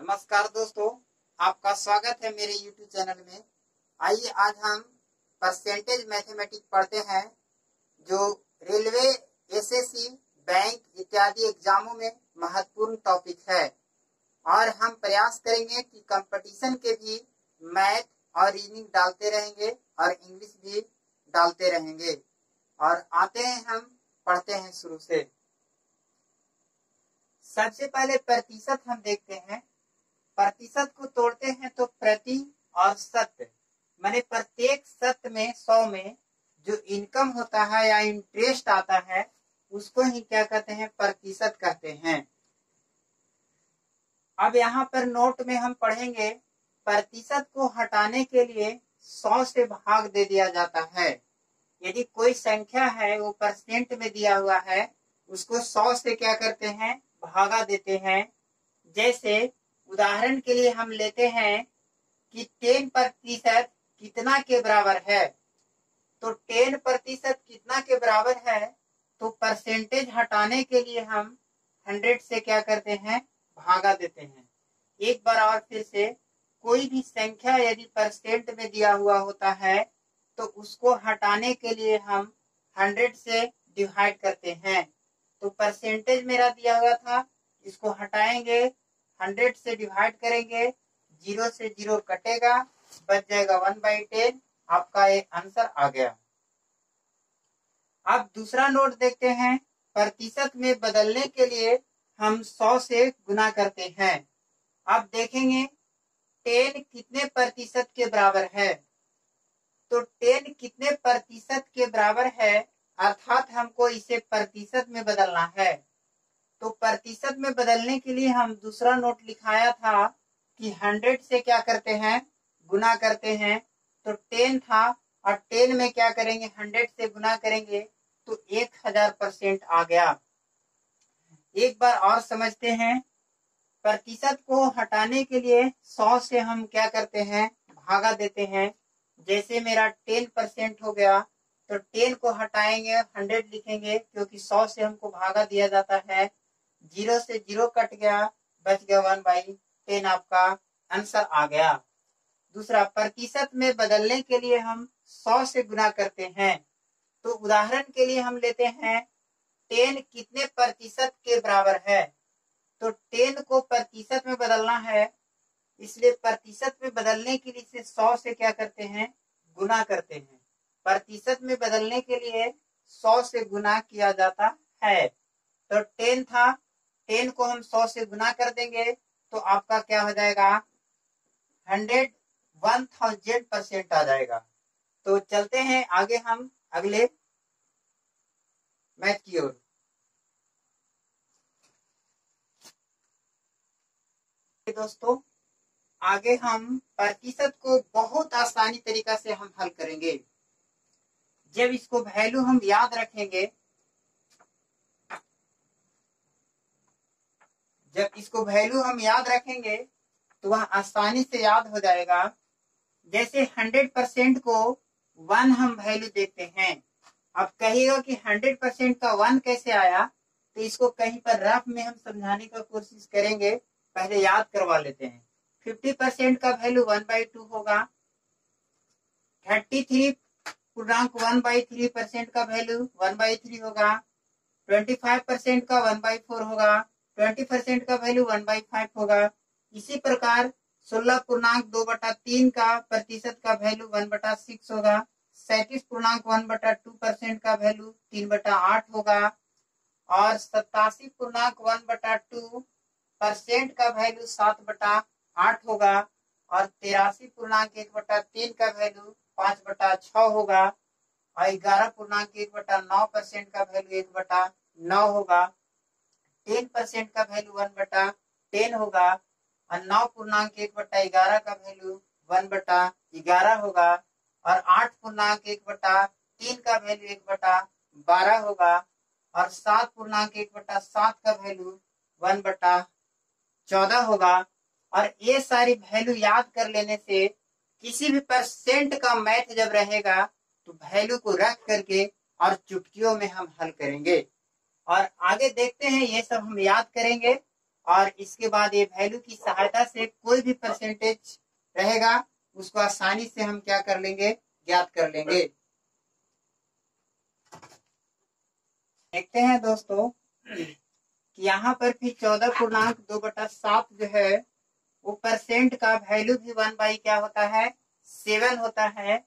नमस्कार दोस्तों, आपका स्वागत है मेरे YouTube चैनल में। आइए आज हम परसेंटेज मैथमेटिक्स पढ़ते हैं, जो रेलवे, एसएससी, बैंक इत्यादि एग्जामों में महत्वपूर्ण टॉपिक है। और हम प्रयास करेंगे कि कंपटीशन के भी मैथ और रीजनिंग डालते रहेंगे और इंग्लिश भी डालते रहेंगे। और आते हैं, हम पढ़ते हैं शुरू से। सबसे पहले प्रतिशत हम देखते हैं। प्रतिशत को तोड़ते हैं तो प्रति और शत, माने प्रत्येक शत में 100 में जो इनकम होता है या इंटरेस्ट आता है उसको ही क्या कहते हैं, प्रतिशत कहते हैं। अब यहाँ पर नोट में हम पढ़ेंगे, प्रतिशत को हटाने के लिए 100 से भाग दे दिया जाता है। यदि कोई संख्या है वो परसेंट में दिया हुआ है, उसको 100 से क्या करते हैं, भागा देते हैं। जैसे उदाहरण के लिए हम लेते हैं कि 10% कितना के बराबर है, तो 10% कितना के बराबर है, तो परसेंटेज हटाने के लिए हम 100 से क्या करते हैं, भागा देते हैं। एक बार और फिर से, कोई भी संख्या यदि परसेंट में दिया हुआ होता है तो उसको हटाने के लिए हम 100 से डिवाइड करते हैं। तो परसेंटेज मेरा दिया हुआ था, इसको हटाएंगे, 100 से डिवाइड करेंगे, 0 से 0 कटेगा, बच जाएगा 1/10। आपका ये आंसर आ गया। अब दूसरा नोट देखते हैं। प्रतिशत में बदलने के लिए हम 100 से गुना करते हैं। अब देखेंगे 10 कितने प्रतिशत के बराबर है, तो 10 कितने प्रतिशत के बराबर है, अर्थात हमको इसे प्रतिशत में बदलना है। तो प्रतिशत में बदलने के लिए हम दूसरा नोट लिखाया था कि 100 से क्या करते हैं, गुना करते हैं। तो 10 था और 10 में क्या करेंगे, 100 से गुना करेंगे तो 1000% आ गया। एक बार और समझते हैं। प्रतिशत को हटाने के लिए 100 से हम क्या करते हैं, भागा देते हैं। जैसे मेरा 10% हो गया तो 10 को हटाएंगे, 100 लिखेंगे, क्योंकि 100 से हमको भागा दिया जाता है। 0 से 0 कट गया, बच गया 1/10। आपका आंसर आ गया। दूसरा, प्रतिशत में बदलने के लिए हम 100 से गुना करते हैं। तो उदाहरण के लिए हम लेते हैं 10 कितने प्रतिशत के बराबर है, तो 10 को प्रतिशत में बदलना है, इसलिए प्रतिशत में बदलने के लिए 100 से क्या करते हैं, गुना करते हैं। प्रतिशत में बदलने के लिए 100 से गुना किया जाता है। तो 10 था, 10 को हम 100 से गुना कर देंगे तो आपका क्या हो जाएगा, 1000% आ जाएगा। तो चलते हैं आगे हम अगले मैथ की ओर। दोस्तों, आगे हम प्रतिशत को बहुत आसानी तरीका से हम हल करेंगे। जब इसको वैल्यू हम याद रखेंगे, तो वह आसानी से याद हो जाएगा। जैसे 100% को 1 हम वैल्यू देते हैं। अब कहिएगा कि 100% का 1 कैसे आया, तो इसको कहीं पर रफ में हम समझाने का कोशिश करेंगे। पहले याद करवा लेते हैं। 50% का वैल्यू 1/2 होगा। 33.1/3% का वैल्यू 1/3 होगा। 25% का 1/4 होगा। 20% का वैल्यू 1/5 होगा। इसी प्रकार 16.2/3 का प्रतिशत का वैल्यू 1/6 होगा। 37.1/2% का वैल्यू 3/8 होगा। और 87.1/2% का वैल्यू 7/8 होगा। और 83.1/3 का वैल्यू 5/6 होगा। और 11.1/9% का वैल्यू 1/9 होगा। 10% का वैल्यू 1/10 होगा। और 9.1/11 का वैल्यू 1/11 होगा। और 8.1/3 का वैल्यू 1/12 होगा। और 7.1/7 का वैल्यू 1/14 होगा। और ये सारी वैल्यू याद कर लेने से किसी भी परसेंट का मैथ जब रहेगा तो वैल्यू को रख करके और चुटकियों में हम हल करेंगे। और आगे देखते हैं, ये सब हम याद करेंगे और इसके बाद ये वैल्यू की सहायता से कोई भी परसेंटेज रहेगा उसको आसानी से हम क्या कर लेंगे, ज्ञात कर लेंगे। देखते हैं दोस्तों कि यहाँ पर भी 14.2/7 जो है वो परसेंट का वैल्यू भी 1/, क्या होता है, 7 होता है।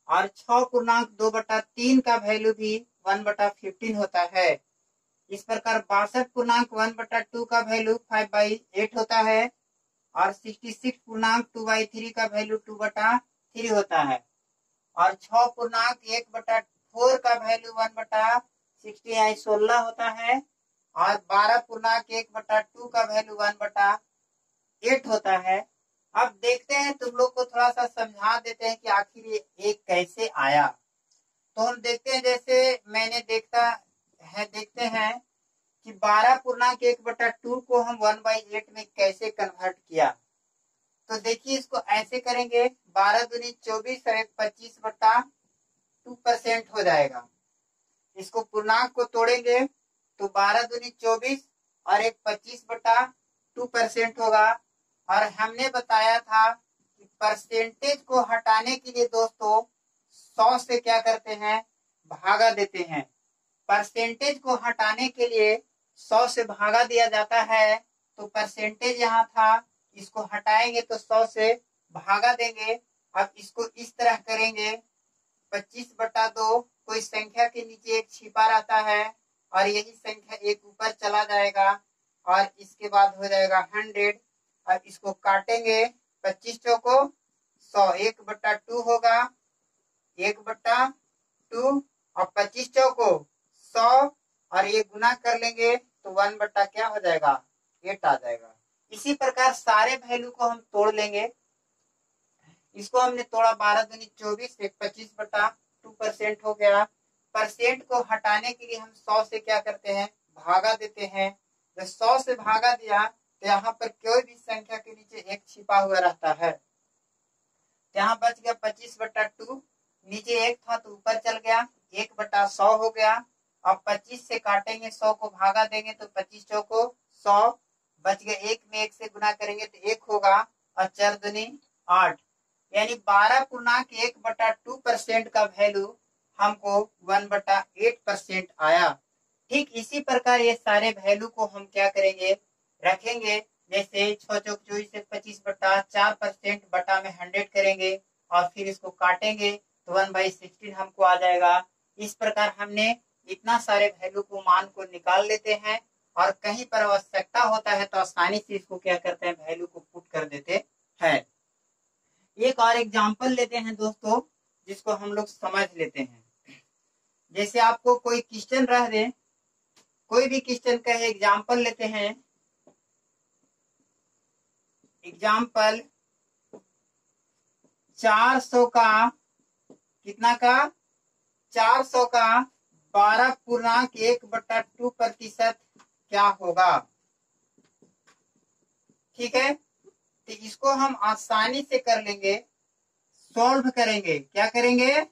और 6.2/3 का वैल्यू भी 1/15 होता है। इस प्रकार 62.1/2 का वैल्यू 5/8 होता है और 66.2/3 का वैल्यू 2/3 होता है और 6.1/4 का वैल्यू 1/16 होता है और 12.1/2 का वैल्यू 1/8 होता है। अब देखते हैं, तुम लोग को थोड़ा सा समझा देते हैं कि आखिर ये एक कैसे आया। तो हम देखते हैं, जैसे मैंने देखते हैं कि 12.1/2 को हम 1/8 में कैसे कन्वर्ट किया। तो देखिए इसको ऐसे करेंगे, 12 दूनी 24 और 25/2% हो जाएगा। इसको पूर्णांक को तोड़ेंगे तो 12 दूनी 24 और 25/2% होगा। और हमने बताया था कि परसेंटेज को हटाने के लिए दोस्तों 100 से क्या करते हैं, भागा देते हैं। परसेंटेज को हटाने के लिए 100 से भागा दिया जाता है। तो परसेंटेज यहाँ था, इसको हटाएंगे तो 100 से भागा देंगे। अब इसको इस तरह करेंगे, 25/2 कोई संख्या के नीचे एक छिपा रहता है और यही संख्या एक ऊपर चला जाएगा और इसके बाद हो जाएगा 100। अब इसको काटेंगे, 25 चौको 100, 1/2 होगा, 1/2 और 25 चौको 100 और ये गुना कर लेंगे तो 1 क्या हो जाएगा, 8 आ जाएगा। इसी प्रकार सारे वैल्यू को हम तोड़ लेंगे। इसको हमने तोड़ा, 12 दूनी 24, 25/2% हो गया। परसेंट को हटाने के लिए हम 100 से क्या करते हैं, भागा देते हैं। जब 100 से भागा दिया तो यहाँ पर कोई भी संख्या के नीचे एक छिपा हुआ रहता है। यहाँ बच गया 25/2, नीचे एक था तो ऊपर चल गया, 1/100 हो गया। अब 25 से काटेंगे, 100 को भागा देंगे तो 25 चौको 100 बच गया, एक में एक से गुना करेंगे तो 1 होगा और 4 दूनी 8, यानी 12.1/2% का वैल्यू हमको 1/8% आया। ठीक इसी प्रकार ये सारे वैल्यू को हम क्या करेंगे, रखेंगे। जैसे 6 चौक 24 से 25/4% बटा में 100 करेंगे और फिर इसको काटेंगे तो 1/16 हमको आ जाएगा। इस प्रकार हमने इतना सारे वैल्यू को, मान को निकाल लेते हैं और कहीं पर आवश्यकता होता है तो आसानी से इसको क्या करते हैं, वैल्यू को पुट कर देते हैं। एक और एग्जाम्पल लेते हैं दोस्तों, जिसको हम लोग समझ लेते हैं। जैसे आपको कोई क्वेश्चन रह दे, कोई भी क्वेश्चन का एग्जाम्पल लेते हैं। एग्जाम्पल 400 का, कितना का, 400 का 12.1/2% क्या होगा। ठीक है, तो इसको हम आसानी से कर लेंगे, सॉल्व करेंगे। क्या करेंगे,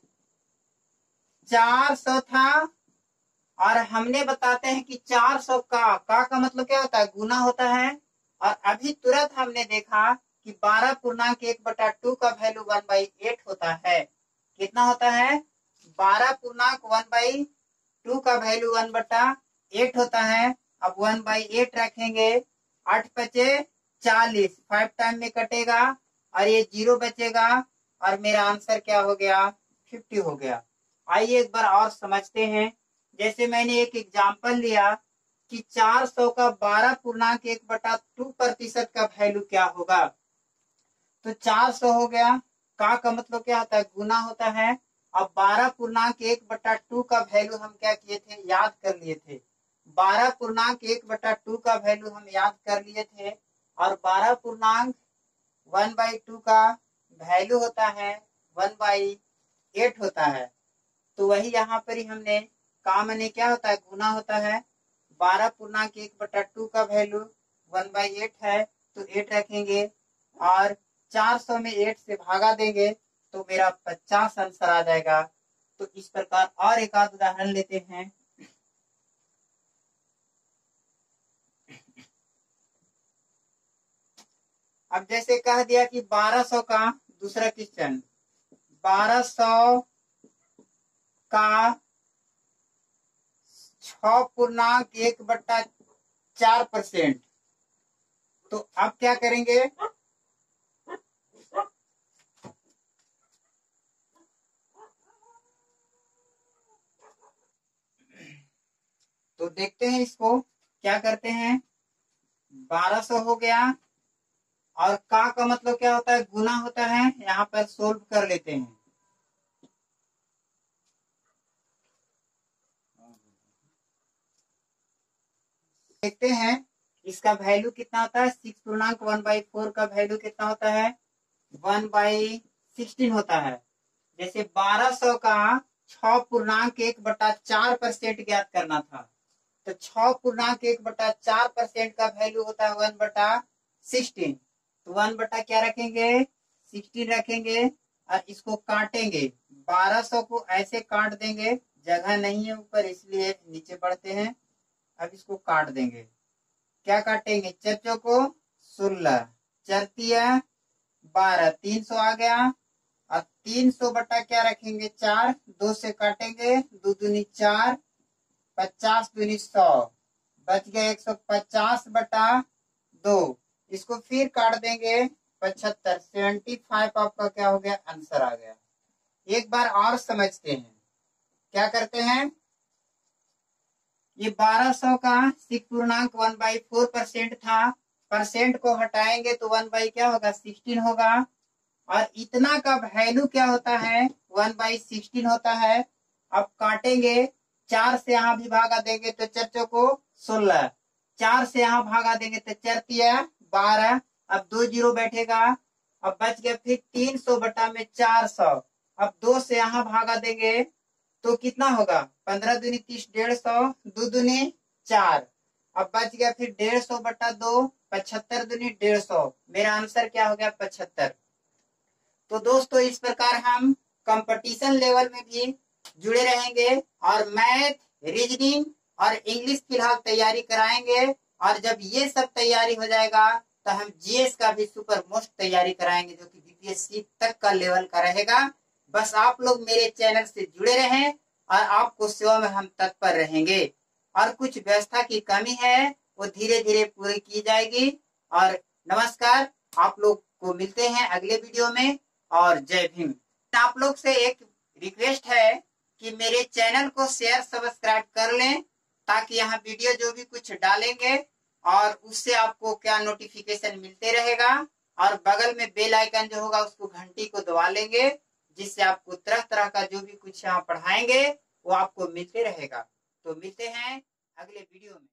400 था और हमने बताते हैं कि 400 का मतलब क्या होता है, गुना होता है। और अभी तुरंत हमने देखा कि 12.1/2 का वैल्यू 1/8 होता है। कितना होता है, 12.1/2 का वैल्यू 1/8 होता है। अब 1/8 रखेंगे, 8 बचे 40, 5 टाइम में कटेगा और ये 0 बचेगा और मेरा आंसर क्या हो गया, 50 हो गया। आइए एक बार और समझते हैं। जैसे मैंने एक एग्जाम्पल लिया कि 400 का 12.1/2% का वैल्यू क्या होगा। तो 400 हो गया, का मतलब क्या होता है, गुना होता है। अब 12.1/2 का वैल्यू हम क्या किए थे, याद कर लिए थे। 12.1/2 का वैल्यू हम याद कर लिए थे और 12.1/2 का वैल्यू होता है 1/8 होता है। तो वही यहाँ पर ही हमने काम में क्या होता है, गुना होता है। 12.1/2 का वैल्यू 1/8 है तो 8 रखेंगे और 400 में 8 से भागा देंगे तो मेरा 50 आंसर आ जाएगा। तो इस प्रकार और एक आध उदाहरण लेते हैं। अब जैसे कह दिया कि 1200 का दूसरा क्वेश्चन, 1200 का 6.1/4%। तो अब क्या करेंगे, तो देखते हैं इसको क्या करते हैं। 1200 हो गया, और का मतलब क्या होता है, गुना होता है। यहाँ पर सोल्व कर लेते हैं। देखते हैं इसका वैल्यू कितना होता है। 6.1/4 का वैल्यू कितना होता है, 1/16 होता है। जैसे 1200 का 6.1/4% ज्ञात करना था, तो 6.1/4% का वैल्यू होता है 1/16। तो 1 क्या रखेंगे, 16 रखेंगे, और इसको काटेंगे। 1200 को ऐसे काट देंगे, जगह नहीं है ऊपर इसलिए नीचे बढ़ते हैं। अब इसको काट देंगे, क्या काटेंगे, चर्चों को 16, चरतिया 12, 300 आ गया। और 300 बटा क्या रखेंगे, 4, 2 से काटेंगे, 2 दूनी 4, 50 दूनी 100, बच गया 150/2। इसको फिर काट देंगे 75, 75 आपका क्या हो गया, आंसर आ गया। एक बार और समझते हैं, क्या करते हैं, ये 1200 का 6.1/4% था। परसेंट को हटाएंगे तो 1 क्या होगा, 16 होगा। और इतना का वैल्यू क्या होता है, 1/16 होता है। अब काटेंगे, 4 से यहाँ भी भागा देंगे तो चर्चों को 16, 4 से यहाँ भागा देंगे तो चरतिया 12। अब 2 जीरो बैठेगा, अब बच गया फिर 300 बटा में 400। अब 2 से यहाँ भागा देंगे तो कितना होगा, 15 दूनी 30, 150, 2 दूनी 4। अब बच गया फिर 150/2, 75 दूनी 150। मेरा आंसर क्या हो गया, 75। तो दोस्तों इस प्रकार हम कंपटीशन लेवल में भी जुड़े रहेंगे, और मैथ, रीजनिंग और इंग्लिश फिलहाल तैयारी कराएंगे। और जब ये सब तैयारी हो जाएगा तो हम जीएस का भी सुपर मोस्ट तैयारी कराएंगे, जो कि बीपीएससी तक का लेवल का रहेगा। बस आप लोग मेरे चैनल से जुड़े रहें, और आपको सेवा में हम तत्पर रहेंगे। और कुछ व्यवस्था की कमी है, वो धीरे धीरे पूरी की जाएगी। और नमस्कार, आप लोग को मिलते हैं अगले वीडियो में, और जय भीम। आप लोग से एक रिक्वेस्ट है कि मेरे चैनल को शेयर सब्सक्राइब कर लें, ताकि यहाँ वीडियो जो भी कुछ डालेंगे और उससे आपको क्या नोटिफिकेशन मिलते रहेगा। और बगल में बेल आइकन जो होगा उसको घंटी को दबा लेंगे, जिससे आपको तरह तरह का जो भी कुछ यहाँ पढ़ाएंगे वो आपको मिलते रहेगा। तो मिलते हैं अगले वीडियो में।